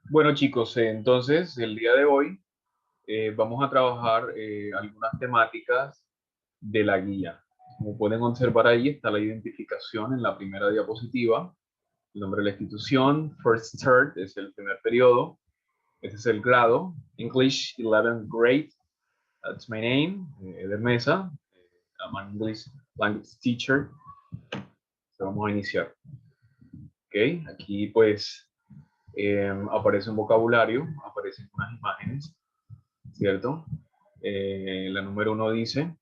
Bueno chicos, entonces el día de hoy vamos a trabajar algunas temáticas de la guía. Como pueden observar ahí está la identificación en la primera diapositiva, el nombre de la institución, first third es el primer periodo, ese es el grado, English 11th grade, that's my name, Eder Mesa, I'm an English language teacher. Vamos a iniciar. Ok, aquí pues aparece un vocabulario, aparecen unas imágenes, ¿cierto? La número uno dice,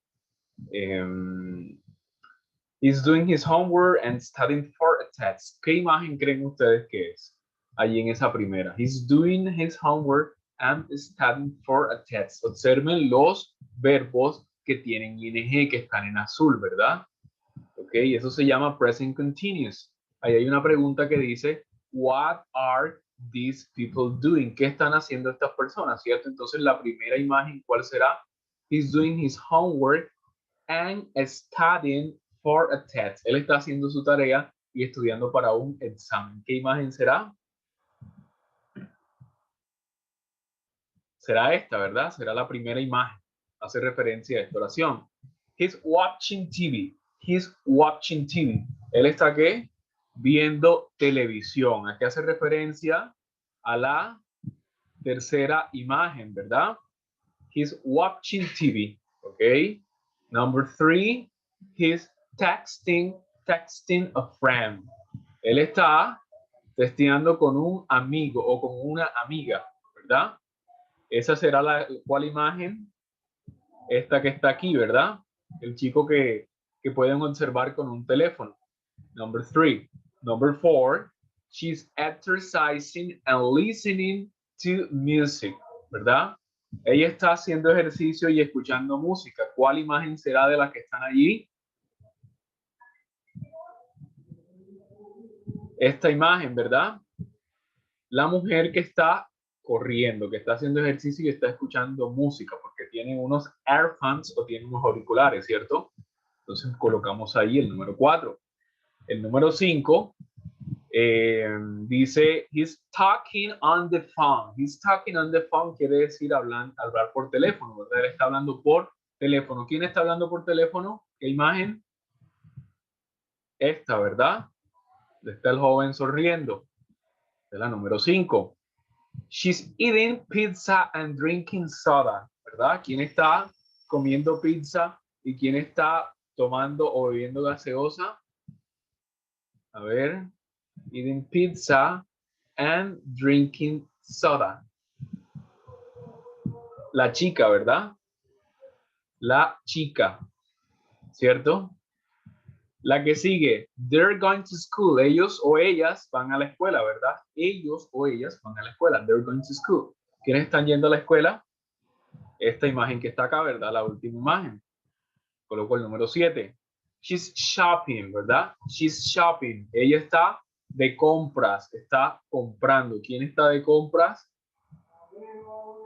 he's doing his homework and studying for a test. ¿Qué imagen creen ustedes que es? Allí en esa primera. He's doing his homework and studying for a test. Observen los verbos que tienen ing, que están en azul, ¿verdad? Ok, eso se llama present continuous. Ahí hay una pregunta que dice, what are these people doing? ¿Qué están haciendo estas personas? ¿Cierto? Entonces la primera imagen, ¿cuál será? He's doing his homework and studying for a test. Él está haciendo su tarea y estudiando para un examen. ¿Qué imagen será? Será esta, ¿verdad? Será la primera imagen. Hace referencia a esta oración. He's watching TV. He's watching TV. Él está ¿qué? Viendo televisión. Aquí hace referencia a la tercera imagen, ¿verdad? He's watching TV. ¿Ok? Number three, he's texting a friend. Él está testeando con un amigo o con una amiga, ¿verdad? Esa será la cual imagen, esta que está aquí, ¿verdad? El chico que pueden observar con un teléfono. Number three. Number four, she's exercising and listening to music, ¿verdad? Ella está haciendo ejercicio y escuchando música. ¿Cuál imagen será de las que están allí? Esta imagen, ¿verdad? La mujer que está corriendo, que está haciendo ejercicio y está escuchando música, porque tiene unos earphones o tiene unos auriculares, ¿cierto? Entonces colocamos ahí el número 4. El número 5 dice, he's talking on the phone. He's talking on the phone quiere decir hablar por teléfono, ¿verdad? Él está hablando por teléfono. ¿Quién está hablando por teléfono? ¿Qué imagen? Esta, ¿verdad? Está el joven sonriendo. Es la número 5. She's eating pizza and drinking soda, ¿verdad? ¿Quién está comiendo pizza y quién está tomando o bebiendo gaseosa? A ver, eating pizza and drinking soda. La chica, ¿verdad? La chica, ¿cierto? La que sigue, they're going to school. Ellos o ellas van a la escuela, ¿verdad? Ellos o ellas van a la escuela. They're going to school. ¿Quiénes están yendo a la escuela? Esta imagen que está acá, ¿verdad? La última imagen. Coloco el número 7. She's shopping, ¿verdad? She's shopping. Ella está de compras, está comprando. ¿Quién está de compras?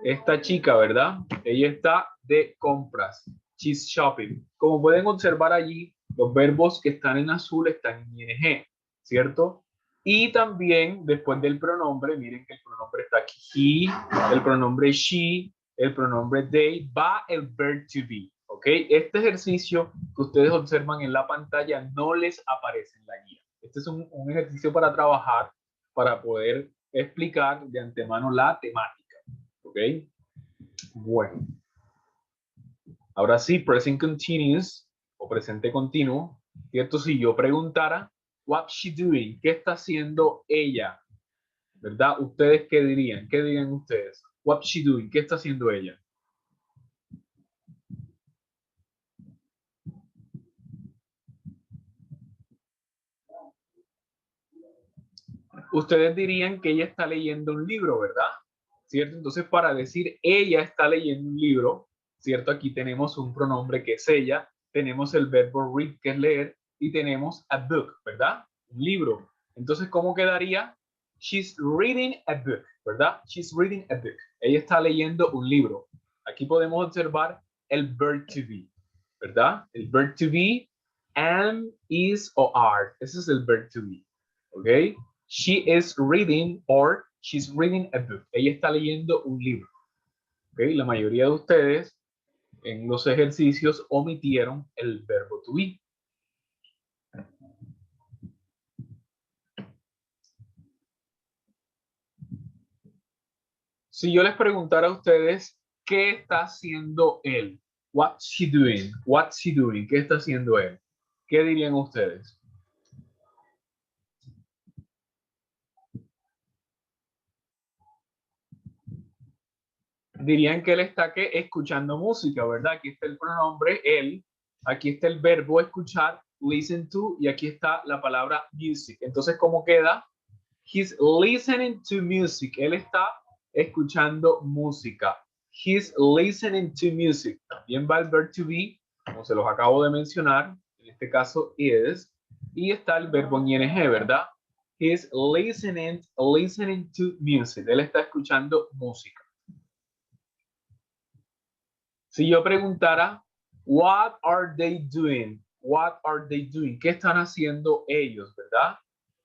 Esta chica, ¿verdad? Ella está de compras. She's shopping. Como pueden observar allí, los verbos que están en azul están en ing, ¿cierto? Y también después del pronombre, miren que el pronombre está aquí, el pronombre she, el pronombre they, va el verb to be, ¿ok? Este ejercicio que ustedes observan en la pantalla no les aparece en la guía. Este es un ejercicio para trabajar, para poder explicar de antemano la temática. ¿Ok? Bueno, ahora sí, present continuous o presente continuo, ¿cierto? Si yo preguntara, what's she doing? ¿Qué está haciendo ella? ¿Verdad? ¿Ustedes qué dirían? ¿Qué dirían ustedes? What's she doing? ¿Qué está haciendo ella? Ustedes dirían que ella está leyendo un libro, ¿verdad? ¿Cierto? Entonces, para decir ella está leyendo un libro, ¿cierto? Aquí tenemos un pronombre que es ella, tenemos el verbo read, que es leer, y tenemos a book, ¿verdad? Un libro. Entonces, ¿cómo quedaría? She's reading a book, ¿verdad? She's reading a book. Ella está leyendo un libro. Aquí podemos observar el verb to be, ¿verdad? El verb to be, am, is o are. Ese es el verb to be, ¿ok? She is reading or She's reading a book. Ella está leyendo un libro. ¿Okay? La mayoría de ustedes en los ejercicios omitieron el verbo to be. Si yo les preguntara a ustedes, ¿qué está haciendo él? What's she doing? What's she doing? ¿Qué está haciendo él? ¿Qué dirían ustedes? Dirían que él está ¿qué? Escuchando música, ¿verdad? Aquí está el pronombre él, aquí está el verbo escuchar, listen to, y aquí está la palabra music. Entonces, ¿cómo queda? He's listening to music. Él está escuchando música. He's listening to music. También va el verbo to be, como se los acabo de mencionar. En este caso is. Y está el verbo en ing, ¿verdad? He's listening to music. Él está escuchando música. Si yo preguntara, what are they doing? What are they doing? ¿Qué están haciendo ellos, verdad?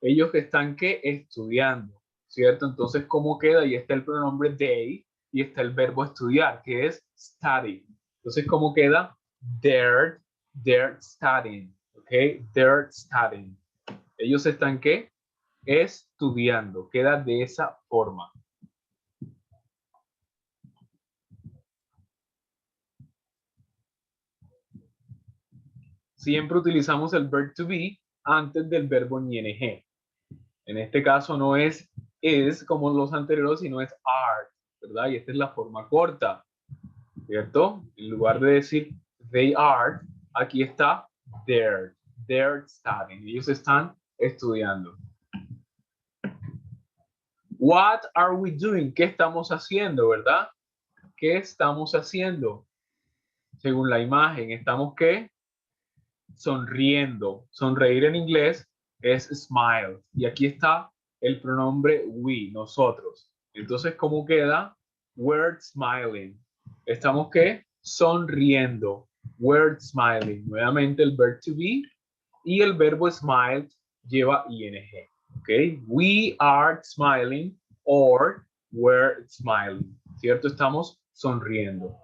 Ellos que están ¿qué? Estudiando, ¿cierto? Entonces, ¿cómo queda? Ahí está el pronombre they y está el verbo estudiar, que es study. Entonces, ¿cómo queda? They're studying, ¿ok? They're studying. Ellos están ¿qué? Estudiando. Queda de esa forma. Siempre utilizamos el verb to be antes del verbo en ing. En este caso no es como los anteriores, sino es are, ¿verdad? Y esta es la forma corta, ¿cierto? En lugar de decir they are, aquí está they're studying. Ellos están estudiando. What are we doing? ¿Qué estamos haciendo, verdad? ¿Qué estamos haciendo? Según la imagen, ¿estamos qué? Sonriendo. Sonreír en inglés es smile. Y aquí está el pronombre we, nosotros. Entonces, ¿cómo queda? We're smiling. ¿Estamos qué? Sonriendo. We're smiling. Nuevamente el verb to be y el verbo smile lleva ing. ¿Ok? We are smiling or we're smiling. ¿Cierto? Estamos sonriendo.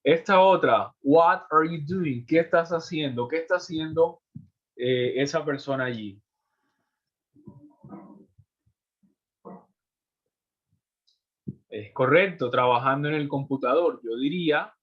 Esta otra, what are you doing? ¿Qué estás haciendo? ¿Qué está haciendo esa persona allí? Es correcto, trabajando en el computador. Yo diría,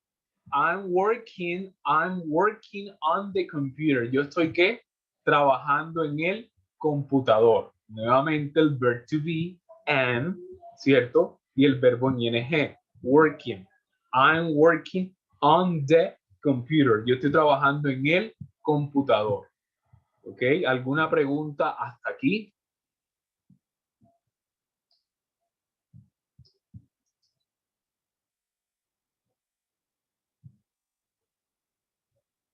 I'm working on the computer. Yo estoy ¿qué? Trabajando en el computador. Nuevamente el verb to be, and, ¿cierto? Y el verbo en ing, working. I'm working on the computer. Yo estoy trabajando en el computador. ¿Ok? ¿Alguna pregunta hasta aquí?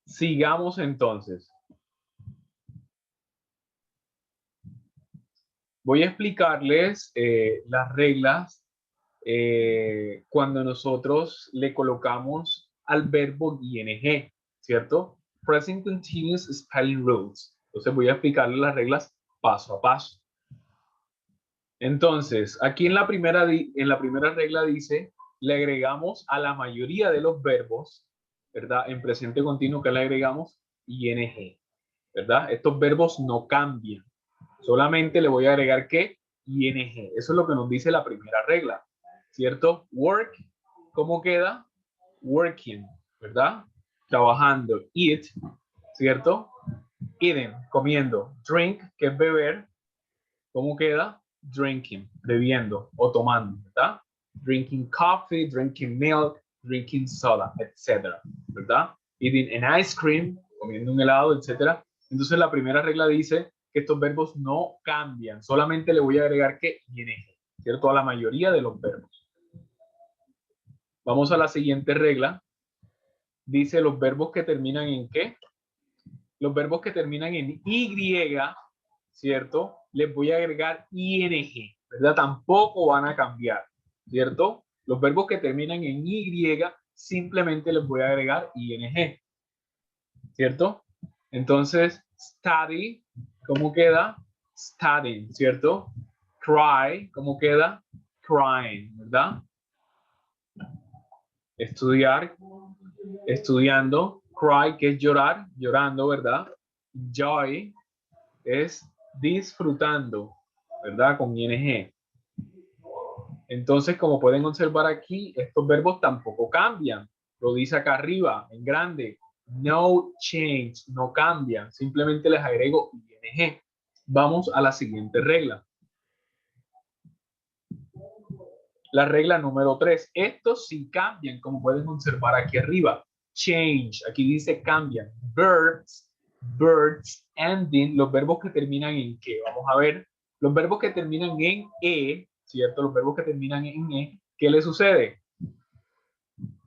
Sigamos entonces. Voy a explicarles las reglas cuando nosotros le colocamos al verbo ing, ¿cierto? Present Continuous Spelling Rules. Entonces voy a explicarles las reglas paso a paso. Entonces, aquí en la primera regla dice, le agregamos a la mayoría de los verbos, ¿verdad? En presente continuo que le agregamos ing, ¿verdad? Estos verbos no cambian. Solamente le voy a agregar ¿qué? ing. Eso es lo que nos dice la primera regla, ¿cierto? Work, ¿cómo queda? Working, ¿verdad? Trabajando. Eat, ¿cierto? Eating, comiendo. Drink, que es beber, ¿cómo queda? Drinking, bebiendo o tomando, ¿verdad? Drinking coffee, drinking milk, drinking soda, etcétera, ¿verdad? Eating an ice cream, comiendo un helado, etcétera. Entonces la primera regla dice que estos verbos no cambian, solamente le voy a agregar que ing, ¿cierto? A la mayoría de los verbos. Vamos a la siguiente regla. Dice los verbos que terminan en ¿qué? Los verbos que terminan en Y, ¿cierto? Les voy a agregar ing, ¿verdad? Tampoco van a cambiar, ¿cierto? Los verbos que terminan en Y simplemente les voy a agregar ing, ¿cierto? Entonces, study, ¿cómo queda? Studying, ¿cierto? Cry, ¿cómo queda? Crying, ¿verdad? Estudiar, estudiando. Cry, que es llorar, llorando, ¿verdad? Joy es disfrutando, ¿verdad? Con ing. Entonces, como pueden observar aquí, estos verbos tampoco cambian. Lo dice acá arriba, en grande. No change, no cambian. Simplemente les agrego ing. Vamos a la siguiente regla. La regla número 3. Estos sí cambian, como pueden observar aquí arriba. Change, aquí dice cambian. Verbs, birds, ending, los verbos que terminan en qué. Vamos a ver. Los verbos que terminan en e, ¿cierto? Los verbos que terminan en e, ¿qué le sucede?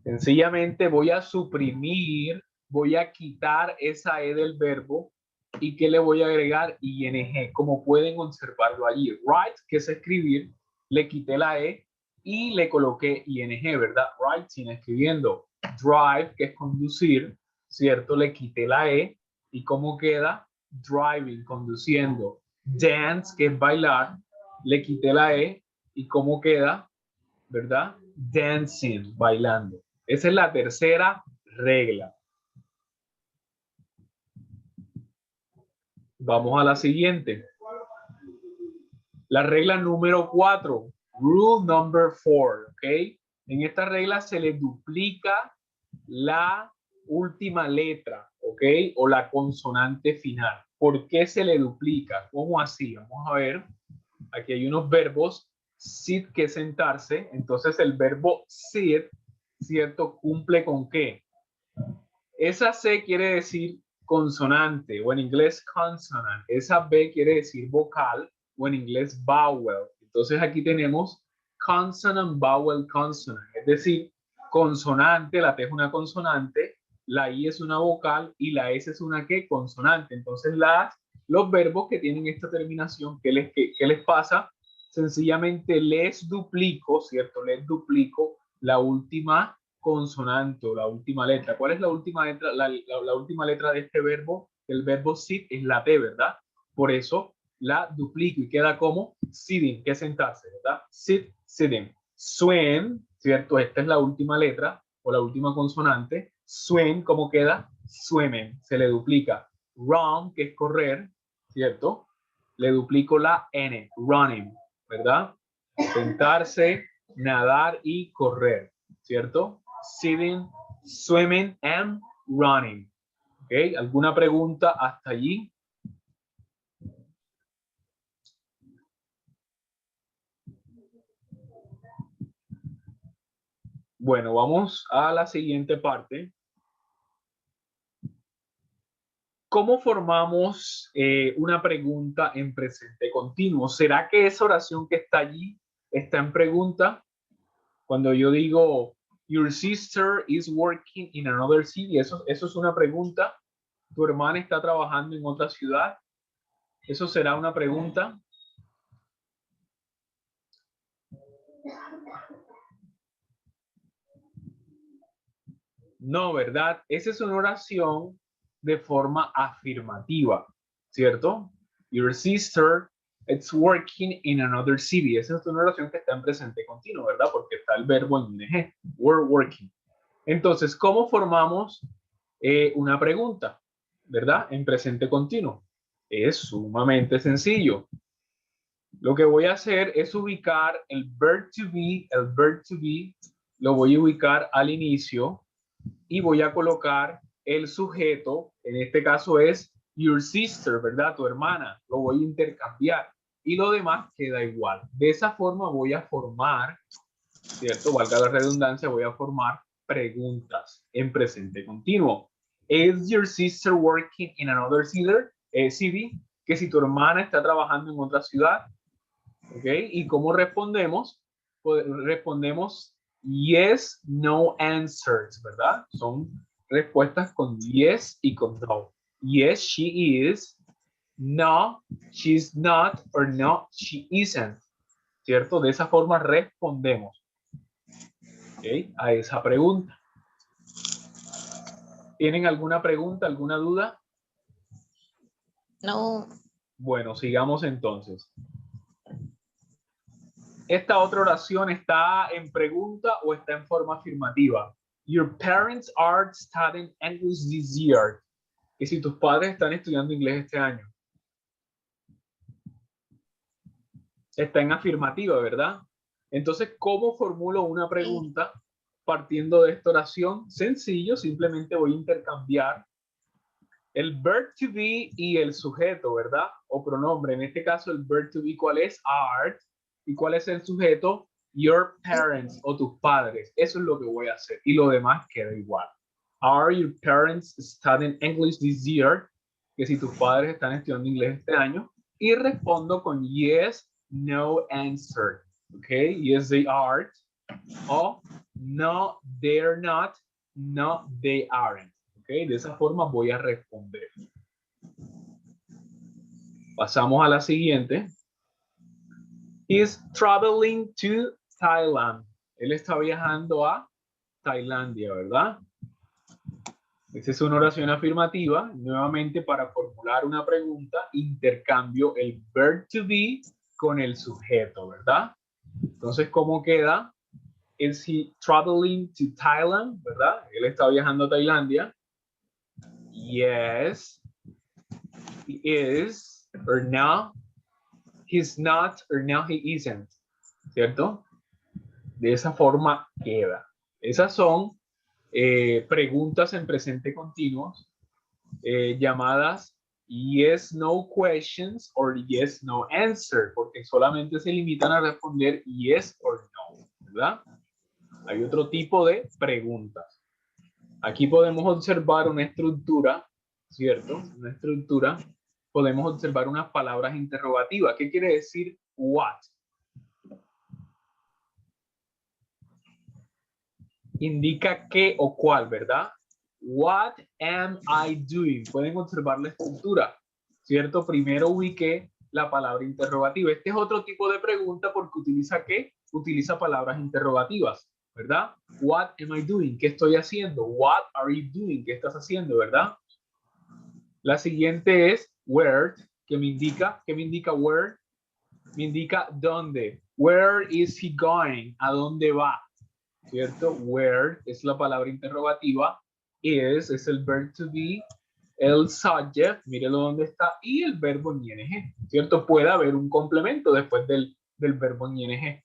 Sencillamente voy a suprimir, voy a quitar esa e del verbo y ¿qué le voy a agregar? ing, como pueden observarlo allí. Write, que es escribir, le quité la e y le coloqué ing, ¿verdad? Writing, escribiendo. Drive, que es conducir, ¿cierto? Le quité la e y ¿cómo queda? Driving, conduciendo. Dance, que es bailar, le quité la e y ¿cómo queda? ¿Verdad? Dancing, bailando. Esa es la tercera regla. Vamos a la siguiente. La regla número 4. Rule number 4. ¿Ok? En esta regla se le duplica la última letra. ¿Ok? O la consonante final. ¿Por qué se le duplica? ¿Cómo así? Vamos a ver. Aquí hay unos verbos. Sit, que es sentarse. Entonces el verbo sit, ¿cierto? ¿Cumple con qué? Esa C quiere decir consonante o en inglés consonant. Esa B quiere decir vocal o en inglés vowel. Entonces aquí tenemos consonant, vowel, consonant. Es decir, consonante, la T es una consonante, la I es una vocal y la S es una ¿qué? Consonante. Entonces los verbos que tienen esta terminación, ¿qué les pasa? Sencillamente les duplico, ¿cierto? Les duplico la última consonante o la última letra. ¿Cuál es la última letra? La última letra de este verbo, el verbo sit, es la T, ¿verdad? Por eso la duplico y queda como sitting, que es sentarse, ¿verdad? Sit, sitting. Swim, ¿cierto? Esta es la última letra o la última consonante. Swim, ¿cómo queda? Swimming, se le duplica. Run, que es correr, ¿cierto? Le duplico la N, running, ¿verdad? Sentarse, nadar y correr, ¿cierto? Sitting, swimming and running. ¿Ok? ¿Alguna pregunta hasta allí? Bueno, vamos a la siguiente parte. ¿Cómo formamos una pregunta en presente continuo? ¿Será que esa oración que está allí está en pregunta? Cuando yo digo, your sister is working in another city, eso es una pregunta. ¿Tu hermana está trabajando en otra ciudad? ¿Eso será una pregunta? No, ¿verdad? Esa es una oración de forma afirmativa, ¿cierto? Your sister is working in another city. Esa es una oración que está en presente continuo, ¿verdad? Porque está el verbo en ing. We're working. Entonces, ¿cómo formamos una pregunta, ¿verdad? En presente continuo. Es sumamente sencillo. Lo que voy a hacer es ubicar el verb to be, lo voy a ubicar al inicio y voy a colocar el sujeto, en este caso es your sister, ¿verdad? Tu hermana, lo voy a intercambiar y lo demás queda igual. De esa forma voy a formar, ¿cierto? Valga la redundancia, voy a formar preguntas en presente continuo. Is your sister working in another city? Que si tu hermana está trabajando en otra ciudad, ¿ok? ¿Y cómo respondemos? Pues respondemos yes, no answers, ¿verdad? Son respuestas con yes y con no. Yes, she is. No, she's not. Or no, she isn't. ¿Cierto? De esa forma respondemos, ¿ok? A esa pregunta. ¿Tienen alguna pregunta, alguna duda? No. Bueno, sigamos entonces. Esta otra oración está en pregunta o está en forma afirmativa. Your parents are studying English this year. Y si tus padres están estudiando inglés este año. Está en afirmativa, ¿verdad? Entonces, ¿cómo formulo una pregunta partiendo de esta oración? Sencillo, simplemente voy a intercambiar el verb to be y el sujeto, ¿verdad? O pronombre. En este caso, el verb to be, ¿cuál es? Are. ¿Y cuál es el sujeto? Your parents o tus padres. Eso es lo que voy a hacer. Y lo demás queda igual. Are your parents studying English this year? Que si tus padres están estudiando inglés este año. Y respondo con yes, no answer. ¿Ok? Yes, they are. O no, they're not. No, they aren't. ¿Ok? De esa forma voy a responder. Pasamos a la siguiente. He's traveling to Thailand. Él está viajando a Tailandia, ¿verdad? Esta es una oración afirmativa. Nuevamente, para formular una pregunta, intercambio el verb to be con el sujeto, ¿verdad? Entonces, ¿cómo queda? Is he traveling to Thailand? ¿Verdad? Él está viajando a Tailandia. Yes, he is. Or no, he's not. Or no, he isn't. ¿Cierto? De esa forma queda. Esas son preguntas en presente continuo llamadas yes, no questions or yes, no answer, porque solamente se limitan a responder yes or no, ¿verdad? Hay otro tipo de preguntas. Aquí podemos observar una estructura, ¿cierto? Una estructura. Podemos observar unas palabras interrogativas. ¿Qué quiere decir what? Indica qué o cuál, ¿verdad? What am I doing? Pueden observar la estructura, ¿cierto? Primero ubiqué la palabra interrogativa. Este es otro tipo de pregunta porque utiliza ¿qué? Utiliza palabras interrogativas, ¿verdad? What am I doing? ¿Qué estoy haciendo? What are you doing? ¿Qué estás haciendo, verdad? La siguiente es where, que me indica, ¿qué me indica where? Me indica dónde. Where is he going? ¿A dónde va? ¿Cierto? Where es la palabra interrogativa. Is es el verb to be. El subject, mírelo dónde está. Y el verbo en ing. ¿Cierto? Puede haber un complemento después del verbo en ing.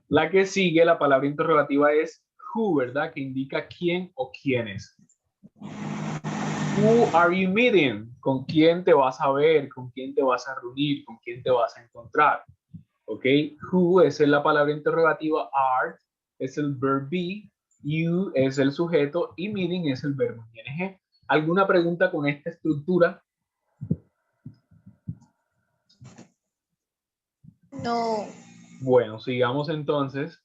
La que sigue, la palabra interrogativa es who, ¿verdad? Que indica quién o quiénes. Who are you meeting? ¿Con quién te vas a ver? ¿Con quién te vas a reunir? ¿Con quién te vas a encontrar? ¿Ok? Who es la palabra interrogativa, are es el verb be, you es el sujeto y meeting es el verbo ing. ¿Alguna pregunta con esta estructura? No. Bueno, sigamos entonces.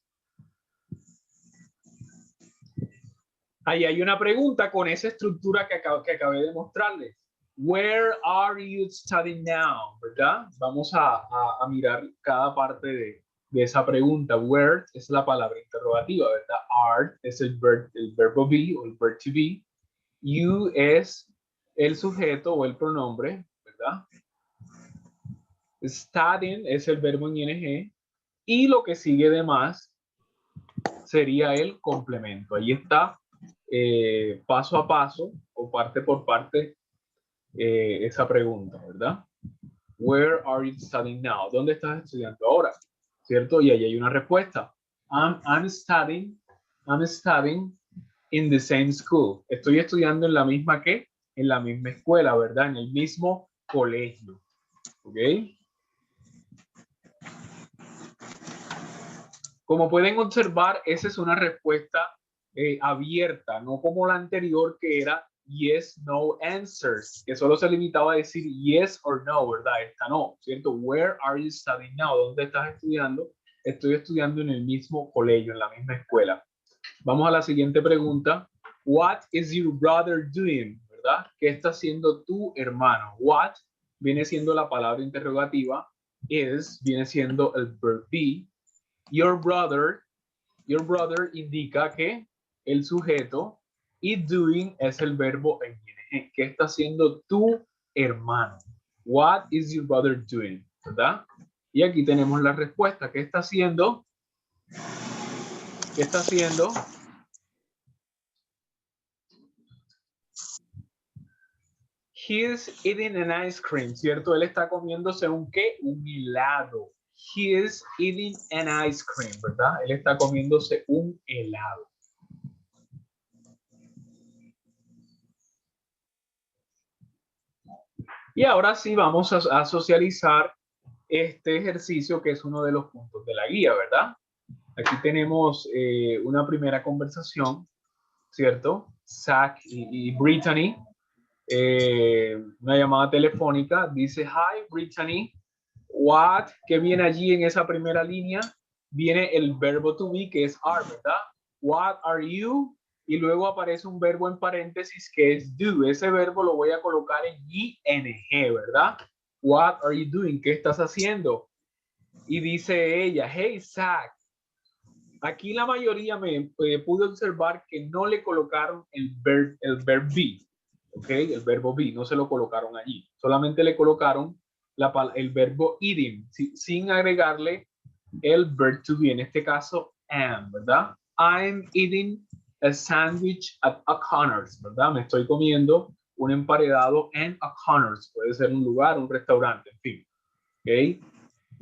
Ahí hay una pregunta con esa estructura que acabé de mostrarles. Where are you studying now? ¿Verdad? Vamos a mirar cada parte de esa pregunta. Where es la palabra interrogativa, ¿verdad? Are es el verbo be o el verb to be. You es el sujeto o el pronombre, ¿verdad? Studying es el verbo en ing. Y lo que sigue de más sería el complemento. Ahí está paso a paso o parte por parte esa pregunta, ¿verdad? Where are you studying now? ¿Dónde estás estudiando ahora? ¿Cierto? Y ahí hay una respuesta. I'm studying in the same school. Estoy estudiando en la misma en la misma escuela, ¿verdad? En el mismo colegio. ¿Ok? Como pueden observar, esa es una respuesta abierta, no como la anterior que era yes, no answers, que solo se limitaba a decir yes or no, ¿verdad? Esta no, ¿cierto? Where are you studying now? ¿Dónde estás estudiando? Estoy estudiando en el mismo colegio, en la misma escuela. Vamos a la siguiente pregunta. What is your brother doing? ¿Verdad? ¿Qué está haciendo tu hermano? What viene siendo la palabra interrogativa. Is viene siendo el verb be. Your brother indica que el sujeto y doing es el verbo en ing. ¿Qué está haciendo tu hermano? What is your brother doing? ¿Verdad? Y aquí tenemos la respuesta. ¿Qué está haciendo? ¿Qué está haciendo? He is eating an ice cream, ¿cierto? Él está comiéndose un ¿qué? Un helado. He is eating an ice cream, ¿verdad? Él está comiéndose un helado. Y ahora sí vamos a socializar este ejercicio que es uno de los puntos de la guía, ¿verdad? Aquí tenemos una primera conversación, ¿cierto? Zach y Brittany, una llamada telefónica, dice, hi Brittany, what, ¿qué viene allí en esa primera línea? Viene el verbo to be, que es are, ¿verdad? What are you? Y luego aparece un verbo en paréntesis que es do. Ese verbo lo voy a colocar en ing, ¿verdad? What are you doing? ¿Qué estás haciendo? Y dice ella, hey Zach. Aquí la mayoría me pude observar que no le colocaron el verbo be, ¿ok? El verbo be, no se lo colocaron allí. Solamente le colocaron el verbo eating, sin agregarle el verb to be, en este caso am, ¿verdad? I'm eating a sandwich at O'Connor's, ¿verdad? Me estoy comiendo un emparedado en O'Connor's. Puede ser un lugar, un restaurante, en fin. ¿Ok?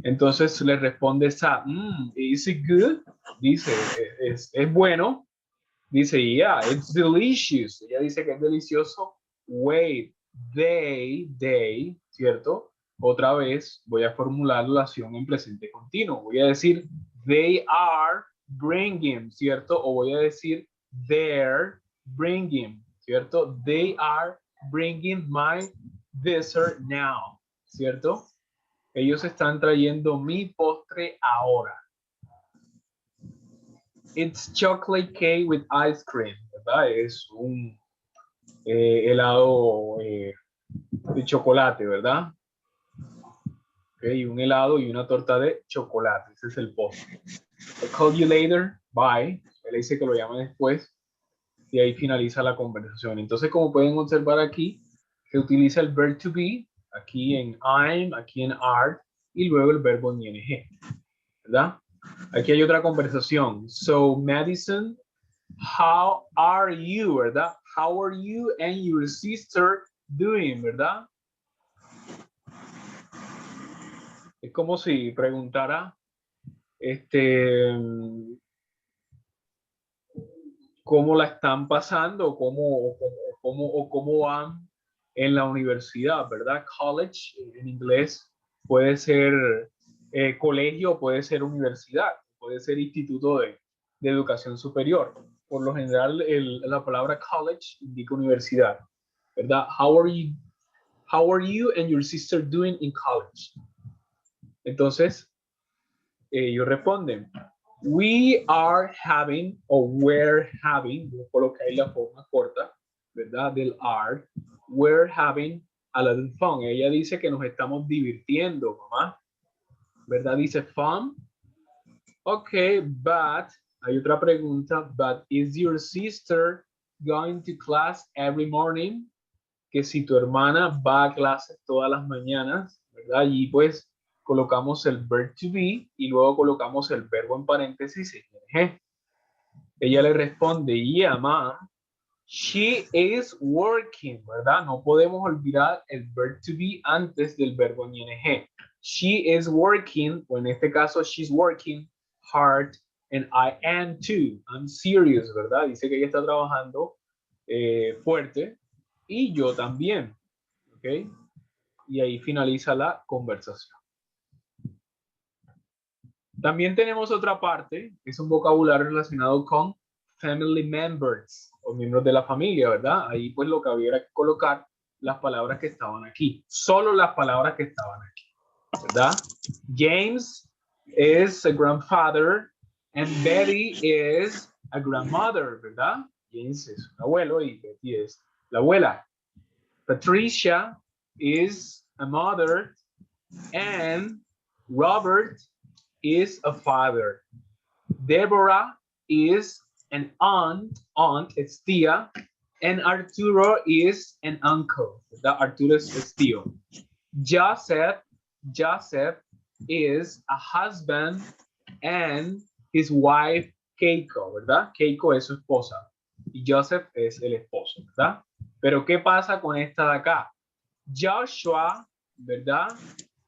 Entonces le responde Sa, is it good? Dice, es bueno. Dice, yeah, it's delicious. Ella dice que es delicioso. Wait, they, ¿cierto? Otra vez voy a formular la acción en presente continuo. Voy a decir, they are bringing, ¿cierto? O voy a decir, they're bringing, ¿cierto? They are bringing my dessert now, ¿cierto? Ellos están trayendo mi postre ahora. It's chocolate cake with ice cream, ¿verdad? Es un helado de chocolate, ¿verdad? Okay, un helado y una torta de chocolate. Ese es el postre. I'll call you later. Bye. Él dice que lo llame después y ahí finaliza la conversación. Entonces, como pueden observar aquí, se utiliza el verb to be, aquí en I'm, aquí en are, y luego el verbo en ing, ¿verdad? Aquí hay otra conversación. So, Madison, how are you, ¿verdad? How are you and your sister doing, ¿verdad? Es como si preguntara, cómo la están pasando, cómo van en la universidad, ¿verdad? College en inglés puede ser colegio, puede ser universidad, puede ser instituto de educación superior. Por lo general, la palabra college indica universidad, ¿verdad? How are you and your sister doing in college? Entonces, ellos responden, we are having, o we're having, yo coloqué ahí la forma corta, ¿verdad? Del are, we're having a lot of fun. Ella dice que nos estamos divirtiendo, mamá, ¿verdad? Dice fun. Ok, but, hay otra pregunta, but is your sister going to class every morning? Que si tu hermana va a clases todas las mañanas, ¿verdad? Y pues colocamos el verb to be y luego colocamos el verbo en paréntesis. Ella le responde, yeah, mom, she is working, ¿verdad? No podemos olvidar el verb to be antes del verbo en ing. She is working, o en este caso, she's working hard, and I am too. I'm serious, ¿verdad? Dice que ella está trabajando fuerte y yo también, ¿ok? Y ahí finaliza la conversación. También tenemos otra parte, que es un vocabulario relacionado con family members o miembros de la familia, ¿verdad? Ahí pues lo que había era colocar las palabras que estaban aquí, solo las palabras que estaban aquí, ¿verdad? James is a grandfather and Betty is a grandmother, ¿verdad? James es un abuelo y Betty es la abuela. Patricia is a mother and Robert is a father. Deborah is an aunt es tía, And Arturo is an uncle. ¿Verdad? Arturo es tío. Joseph is a husband and his wife Keiko, ¿verdad? Keiko es su esposa y Joseph es el esposo, ¿verdad? Pero ¿qué pasa con esta de acá? Joshua, ¿verdad?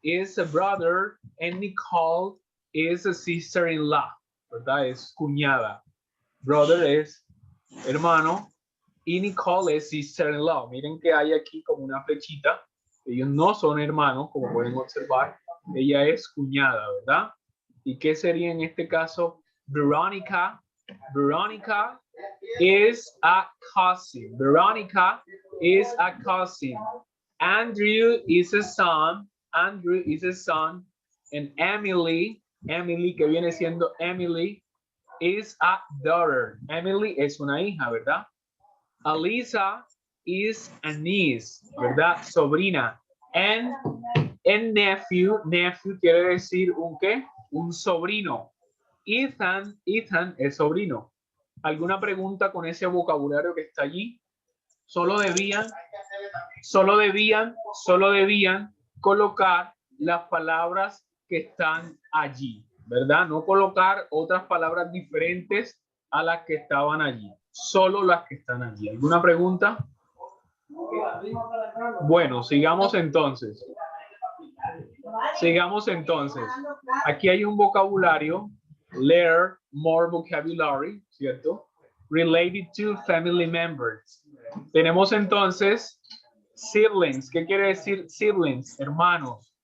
Is a brother and Nicole is a sister-in-law, ¿verdad? Es cuñada. Brother es hermano y Nicole es sister-in-law. Miren que hay aquí como una flechita. Ellos no son hermanos, como pueden observar. Ella es cuñada, ¿verdad? ¿Y qué sería en este caso? Veronica. Veronica is a cousin. Veronica is a cousin. Andrew is a son. Andrew is a son. And Emily, Emily que viene siendo Emily, is a daughter. Emily es una hija, ¿verdad? Alisa is a niece, ¿verdad? Sobrina. And nephew, nephew quiere decir un ¿qué? Un sobrino. Ethan es sobrino. ¿Alguna pregunta con ese vocabulario que está allí? Solo debían colocar las palabras que están allí, ¿verdad? No colocar otras palabras diferentes a las que estaban allí. Solo las que están allí. ¿Alguna pregunta? Bueno, sigamos entonces. Sigamos entonces. Aquí hay un vocabulario. Learn more vocabulary, ¿cierto? Related to family members. Tenemos entonces siblings. ¿Qué quiere decir siblings? Hermanos.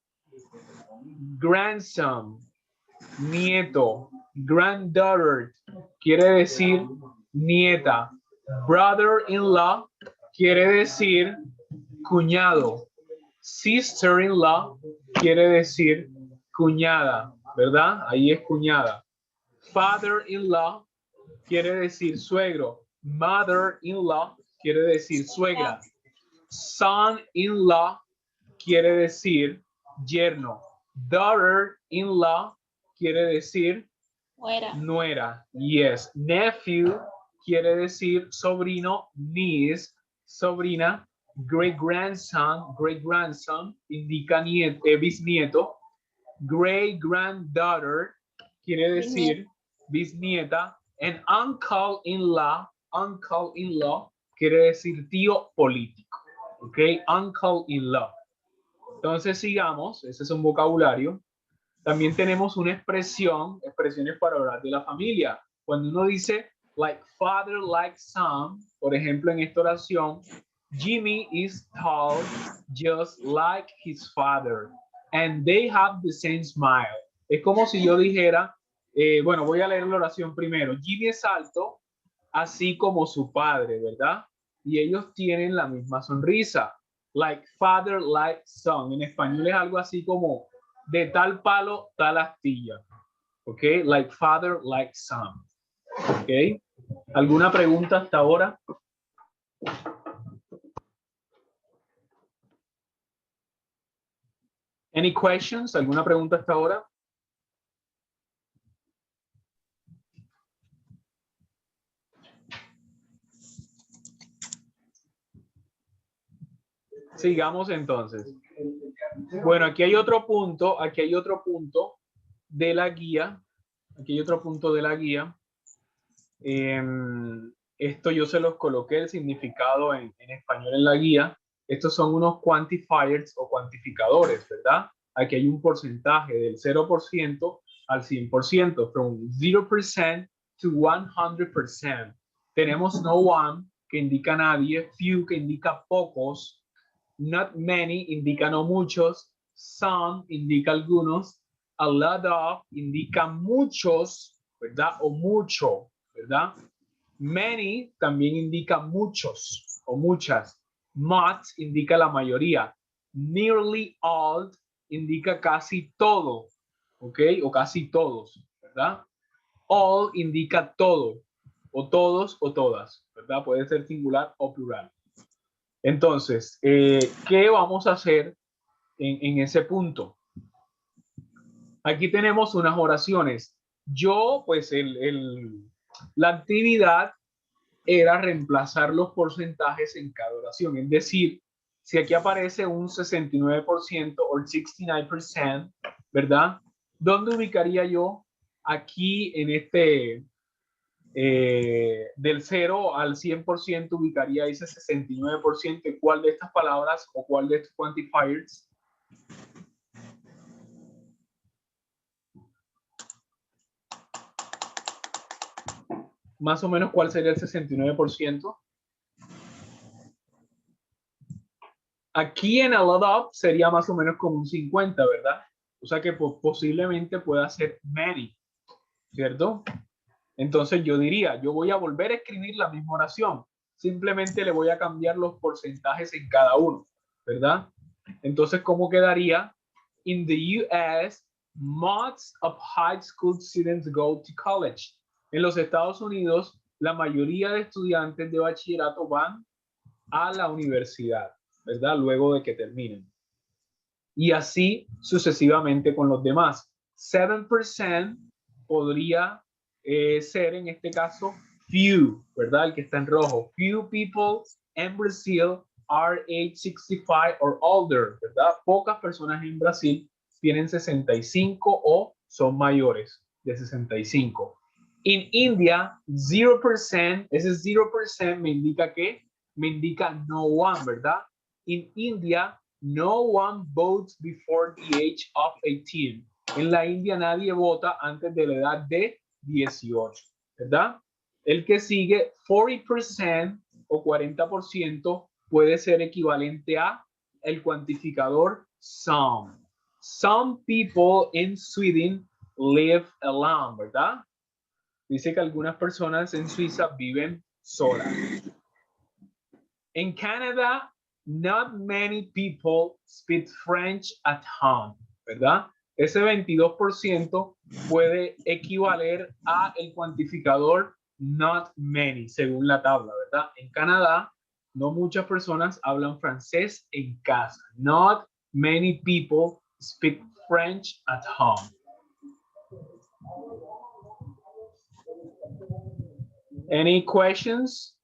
Grandson, nieto. Granddaughter quiere decir nieta. Brother-in-law quiere decir cuñado. Sister-in-law quiere decir cuñada, ¿verdad? Ahí es cuñada. Father-in-law quiere decir suegro. Mother-in-law quiere decir suegra. Son-in-law quiere decir yerno. Daughter-in-law quiere decir nuera. Yes. Nephew quiere decir sobrino. Niece, sobrina. Great grandson indica bisnieto. Great granddaughter quiere decir bisnieta. And uncle-in-law quiere decir tío político. Ok, uncle-in-law. Entonces sigamos, ese es un vocabulario. También tenemos una expresiones para hablar de la familia. Cuando uno dice like father, like son, por ejemplo en esta oración, Jimmy is tall just like his father and they have the same smile. Es como si yo dijera, bueno, voy a leer la oración primero. Jimmy es alto, así como su padre, ¿verdad? Y ellos tienen la misma sonrisa. Like father, like son. En español es algo así como de tal palo, tal astilla. ¿Ok? Like father, like son. ¿Ok? ¿Alguna pregunta hasta ahora? Any questions? ¿Alguna pregunta hasta ahora? Sigamos entonces. Bueno, aquí hay otro punto de la guía. Aquí hay otro punto de la guía. Esto yo se los coloqué el significado en español en la guía. Estos son unos quantifiers o cuantificadores, ¿verdad? Aquí hay un porcentaje del 0% al 100%, from 0% to 100%. Tenemos no one, que indica nadie, few, que indica pocos, not many, indica no muchos, some, indica algunos, a lot of, indica muchos, ¿verdad? O mucho, ¿verdad? Many también indica muchos o muchas. Much indica la mayoría. Nearly all indica casi todo, ¿ok? O casi todos, ¿verdad? All indica todo, o todos o todas, ¿verdad? Puede ser singular o plural. Entonces, ¿qué vamos a hacer en ese punto? Aquí tenemos unas oraciones. Yo, pues, la actividad era reemplazar los porcentajes en cada oración. Es decir, si aquí aparece un 69% o 69%, ¿verdad? ¿Dónde ubicaría yo aquí en este, del 0 al 100% ubicaría ese 69%? ¿Cuál de estas palabras o cuál de estos quantifiers? Más o menos, ¿cuál sería el 69%? Aquí en a lot of sería más o menos como un 50, ¿verdad? O sea que posiblemente pueda ser many, ¿cierto? Entonces yo diría, yo voy a volver a escribir la misma oración. Simplemente le voy a cambiar los porcentajes en cada uno, ¿verdad? Entonces, ¿cómo quedaría? In the US, most of high school students go to college. En los Estados Unidos, la mayoría de estudiantes de bachillerato van a la universidad, ¿verdad? Luego de que terminen. Y así sucesivamente con los demás. 7% podría ser en este caso few, ¿verdad? El que está en rojo. Few people in Brazil are age 65 or older, ¿verdad? Pocas personas en Brasil tienen 65 o son mayores de 65. En India, 0%, ese 0% me indica que, me indica no one, ¿verdad? En India, no one votes before the age of 18. En la India nadie vota antes de la edad de 18, ¿verdad? El que sigue, 40% o 40% puede ser equivalente a el cuantificador some. Some people in Sweden live alone, ¿verdad? Dice que algunas personas en Suiza viven solas. En Canadá, not many people speak French at home, ¿verdad? Ese 22% puede equivaler a el cuantificador not many, según la tabla, ¿verdad? En Canadá, no muchas personas hablan francés en casa. Not many people speak French at home. Any questions?